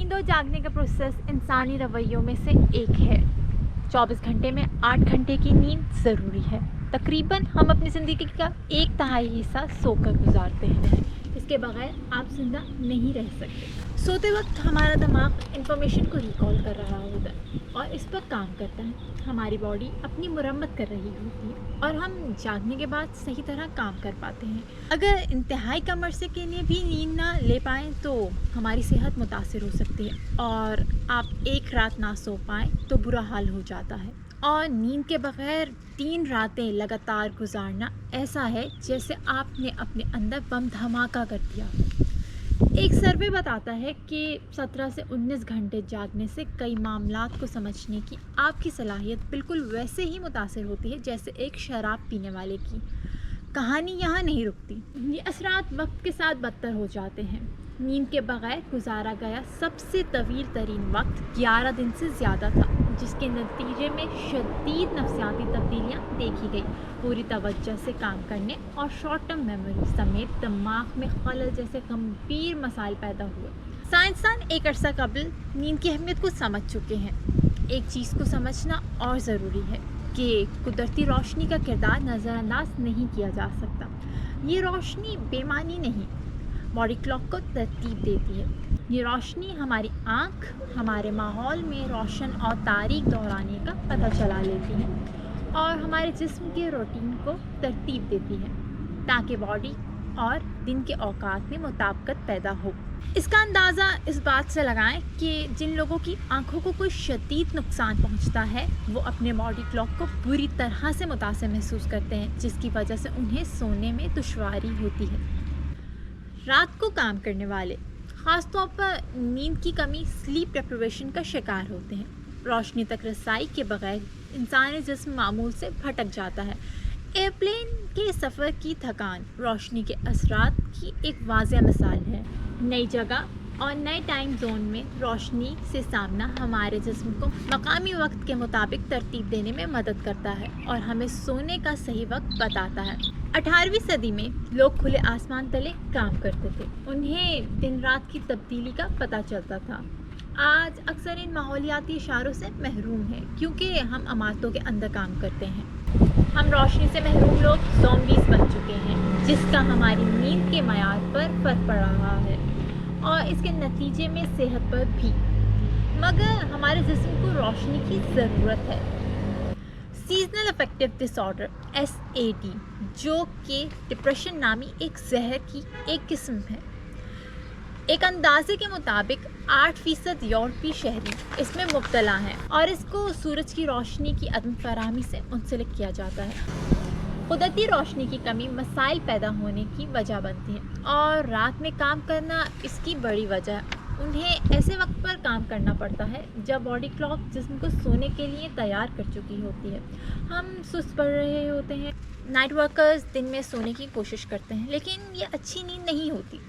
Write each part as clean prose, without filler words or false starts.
नींद और जागने का प्रोसेस इंसानी रवैयों में से एक है। 24 घंटे में 8 घंटे की नींद ज़रूरी है। तकरीबन हम अपनी ज़िंदगी का 1/3 हिस्सा सोकर गुजारते हैं। इसके बगैर आप ज़िंदा नहीं रह सकते। सोते वक्त हमारा दिमाग इंफॉर्मेशन को रिकॉल कर रहा होता है और इस पर काम करता है। हमारी बॉडी अपनी मुरम्मत कर रही होती है और हम जागने के बाद सही तरह काम कर पाते हैं। अगर इंतहाई कम अरसे के लिए भी नींद ना ले पाएँ तो हमारी सेहत मुतासिर हो सकती है और आप एक रात ना सो पाएँ तो बुरा हाल हो जाता है। और नींद के बगैर 3 रातें लगातार गुजारना ऐसा है जैसे आपने अपने अंदर बम धमाका कर दिया हो। एक सर्वे बताता है कि 17 से 19 घंटे जागने से कई मामलात को समझने की आपकी सलाहियत बिल्कुल वैसे ही मुतासिर होती है जैसे एक शराब पीने वाले की। कहानी यहाँ नहीं रुकती। ये असरात वक्त के साथ बदतर हो जाते हैं। नींद के बगैर गुजारा गया सबसे तवील तरीन वक्त 11 दिन से ज़्यादा था, जिसके नतीजे में शदीद नफसियाती तब्दीलियाँ देखी गई। पूरी तवज्जो से काम करने और शॉर्ट टर्म मेमोरी समेत दिमाग में खलल जैसे गंभीर मसाइल पैदा हुए। साइंसदान एक अरसा कबल नींद की अहमियत को समझ चुके हैं। एक चीज़ को समझना और ज़रूरी है कि कुदरती रोशनी का किरदार नज़रअंदाज नहीं किया जा सकता। ये रोशनी बेमानी नहीं, बॉडी क्लॉक को तरतीब देती है। ये रोशनी हमारी आँख हमारे माहौल में रोशन और तारीक दोहराने का पता चला लेती है और हमारे जिस्म के रूटीन को तरतीब देती है ताकि बॉडी और दिन के औकात में मुताबिकत पैदा हो। इसका अंदाज़ा इस बात से लगाएं कि जिन लोगों की आंखों को कोई शदीद नुकसान पहुंचता है वो अपने बॉडी क्लॉक को बुरी तरह से मुतासिर महसूस करते हैं, जिसकी वजह से उन्हें सोने में दुश्वारी होती है। रात को काम करने वाले ख़ास तौर पर नींद की कमी स्लीप डेप्रिवेशन का शिकार होते हैं। रोशनी तक रसाई के बगैर इंसानी जिस्म मामूल से भटक जाता है। एयरप्लेन के सफ़र की थकान रोशनी के असरात की एक वाज़ेह मिसाल है। नई जगह और नए टाइम जोन में रोशनी से सामना हमारे जिस्म को मकामी वक्त के मुताबिक तरतीब देने में मदद करता है और हमें सोने का सही वक्त बताता है। 18वीं सदी में लोग खुले आसमान तले काम करते थे। उन्हें दिन रात की तब्दीली का पता चलता था। आज अक्सर इन माहौलियाती इशारों से महरूम हैं क्योंकि हम इमारतों के अंदर काम करते हैं। हम रोशनी से महरूम लोग ज़ॉम्बीज़ बन चुके हैं, जिसका हमारी नींद के मयार पर फर्क पड़ रहा है और इसके नतीजे में सेहत पर भी। मगर हमारे जिस्म को रोशनी की ज़रूरत है। सीजनल अफेक्टिव डिसऑर्डर SAD, जो कि डिप्रेशन नामी एक जहर की एक किस्म है। एक अंदाजे के मुताबिक 8% यूरोपीय शहरी इसमें मुब्तला हैं और इसको सूरज की रोशनी की अदम फराहमी से मुंसलिक किया जाता है। कुदरती रोशनी की कमी मसाइल पैदा होने की वजह बनती है और रात में काम करना इसकी बड़ी वजह है। उन्हें ऐसे वक्त पर काम करना पड़ता है जब बॉडी क्लॉक जिस्म को सोने के लिए तैयार कर चुकी होती है। हम सुस्त पड़ रहे होते हैं। नाइट वर्कर्स दिन में सोने की कोशिश करते हैं, लेकिन ये अच्छी नींद नहीं होती।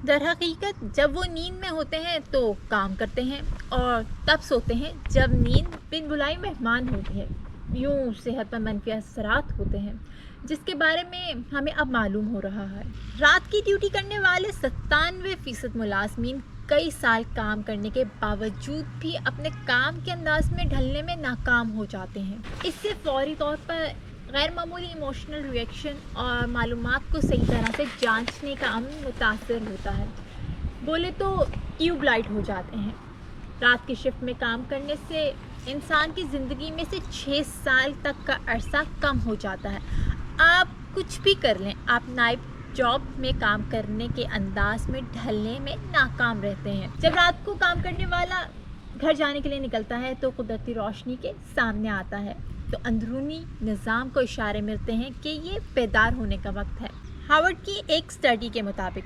दरहकीकत जब वो नींद में होते हैं तो काम करते हैं और तब सोते हैं जब नींद बिन बुलाई मेहमान होती है। यूँ सेहत पर मनफी असरात होते हैं, जिसके बारे में हमें अब मालूम हो रहा है। रात की ड्यूटी करने वाले 97% मुलाजमीन कई साल काम करने के बावजूद भी अपने काम के अंदाज में ढलने में नाकाम हो जाते हैं। इससे फौरी तौर पर गैर मामूली इमोशनल रिएक्शन और मालूमात को सही तरह से जांचने का अमल मुतासर होता है। बोले तो ट्यूब लाइट हो जाते हैं। रात की शिफ्ट में काम करने से इंसान की ज़िंदगी में से 6 साल तक का अरसा कम हो जाता है। आप कुछ भी कर लें, आप नाइट जॉब में काम करने के अंदाज में ढलने में नाकाम रहते हैं। जब रात को काम करने वाला घर जाने के लिए निकलता है तो कुदरती रोशनी के सामने आता है तो अंदरूनी निज़ाम को इशारे मिलते हैं कि ये बेदार होने का वक्त है। हार्वर्ड की एक स्टडी के मुताबिक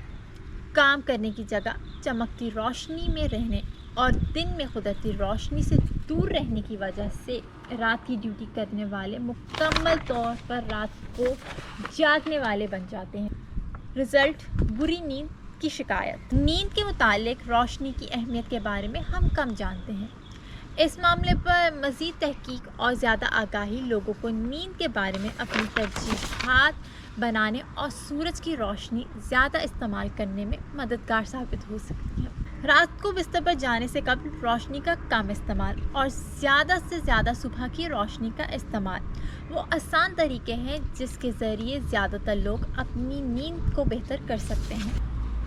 काम करने की जगह चमकती रोशनी में रहने और दिन में कुदरती रोशनी से दूर रहने की वजह से रात की ड्यूटी करने वाले मुकम्मल तौर पर रात को जागने वाले बन जाते हैं। रिज़ल्ट बुरी नींद की शिकायत। नींद के मुतालिक रोशनी की अहमियत के बारे में हम कम जानते हैं। इस मामले पर मज़ीद तहकीक और ज़्यादा आगाही लोगों को नींद के बारे में अपनी तरजीहात बनाने और सूरज की रोशनी ज़्यादा इस्तेमाल करने में मददगार साबित हो सकती है। رات کو بستر پر جانے سے قبل روشنی کا کم استعمال اور زیادہ سے زیادہ صبح کی روشنی کا استعمال وہ آسان طریقے ہیں جس کے ذریعے زیادہ تر لوگ اپنی نیند کو بہتر کر سکتے ہیں۔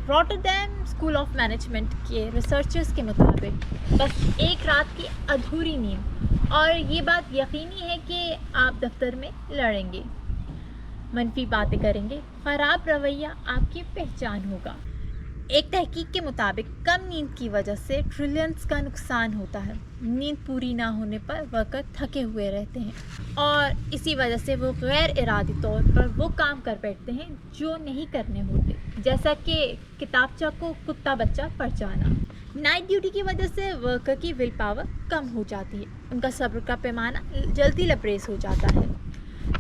روٹرڈیم اسکول آف مینجمنٹ کے ریسرچرز کے مطابق بس ایک رات کی ادھوری نیند اور یہ بات یقینی ہے کہ آپ دفتر میں لڑیں گے، منفی باتیں کریں گے، خراب رویہ آپ کی پہچان ہوگا۔ ایک تحقیق کے مطابق کم نیند کی وجہ سے ٹریلینز کا نقصان ہوتا ہے۔ نیند پوری نہ ہونے پر ورکر تھکے ہوئے رہتے ہیں اور اسی وجہ سے وہ غیر ارادی طور پر وہ کام کر بیٹھتے ہیں جو نہیں کرنے ہوتے، جیسا کہ کتابچہ کو کتا بچہ پڑھ جانا۔ نائٹ ڈیوٹی کی وجہ سے ورکر کی ول پاور کم ہو جاتی ہے، ان کا صبر کا پیمانہ جلدی لبریز ہو جاتا ہے۔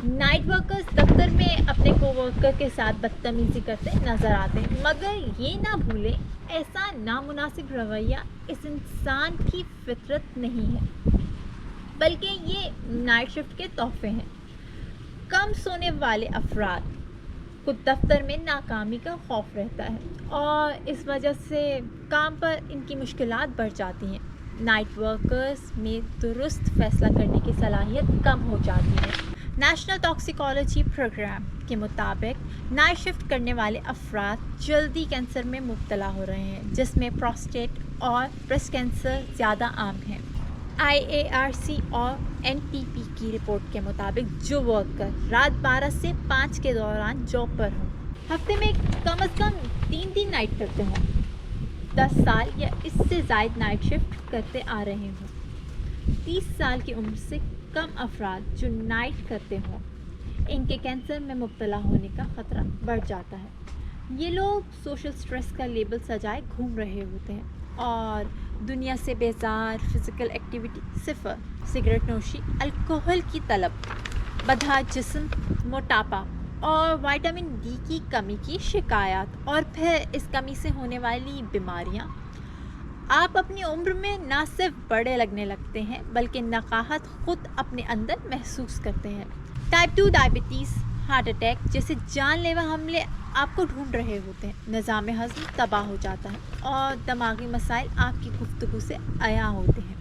نائٹ ورکرز دفتر میں اپنے کو ورکر کے ساتھ بدتمیزی کرتے نظر آتے ہیں، مگر یہ نہ بھولیں ایسا نامناسب رویہ اس انسان کی فطرت نہیں ہے، بلکہ یہ نائٹ شفٹ کے تحفے ہیں۔ کم سونے والے افراد کو دفتر میں ناکامی کا خوف رہتا ہے اور اس وجہ سے کام پر ان کی مشکلات بڑھ جاتی ہیں۔ نائٹ ورکرز میں درست فیصلہ کرنے کی صلاحیت کم ہو جاتی ہے۔ نیشنل ٹاکسیکالوجی پروگرام کے مطابق نائٹ شفٹ کرنے والے افراد جلدی کینسر میں مبتلا ہو رہے ہیں، جس میں پروسٹیٹ اور بریسٹ کینسر زیادہ عام ہیں۔ IARC اور NTP کی رپورٹ کے مطابق جو ورکر رات 12 سے 5 کے دوران جاب پر ہوں، ہفتے میں کم از کم 3 دن نائٹ کرتے ہوں، 10 سال یا اس سے زائد نائٹ شفٹ کرتے آ رہے ہوں، 30 سال کی عمر سے کم افراد جو نائٹ کرتے ہوں، ان کے کینسر میں مبتلا ہونے کا خطرہ بڑھ جاتا ہے۔ یہ لوگ سوشل سٹریس کا لیبل سجائے گھوم رہے ہوتے ہیں اور دنیا سے بیزار، فزیکل ایکٹیویٹی صفر، سگریٹ نوشی، الکوہل کی طلب، بدحال جسم، موٹاپا اور وٹامن ڈی کی کمی کی شکایات، اور پھر اس کمی سے ہونے والی بیماریاں۔ آپ اپنی عمر میں نہ صرف بڑے لگنے لگتے ہیں بلکہ نقاہت خود اپنے اندر محسوس کرتے ہیں۔ ٹائپ 2 ڈائبٹیز، ہارٹ اٹیک جیسے جان لیوا حملے آپ کو ڈھونڈ رہے ہوتے ہیں، نظام ہضم تباہ ہو جاتا ہے اور دماغی مسائل آپ کی گفتگو سے عیاں ہوتے ہیں۔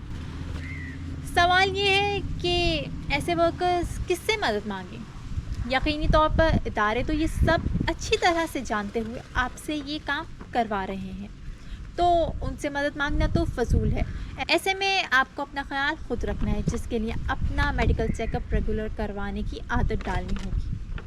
سوال یہ ہے کہ ایسے ورکرز کس سے مدد مانگیں؟ یقینی طور پر ادارے تو یہ سب اچھی طرح سے جانتے ہوئے آپ سے یہ کام کروا رہے ہیں، تو ان سے مدد مانگنا تو فضول ہے۔ ایسے میں آپ کو اپنا خیال خود رکھنا ہے، جس کے لیے اپنا میڈیکل چیک اپ ریگولر کروانے کی عادت ڈالنی ہوگی۔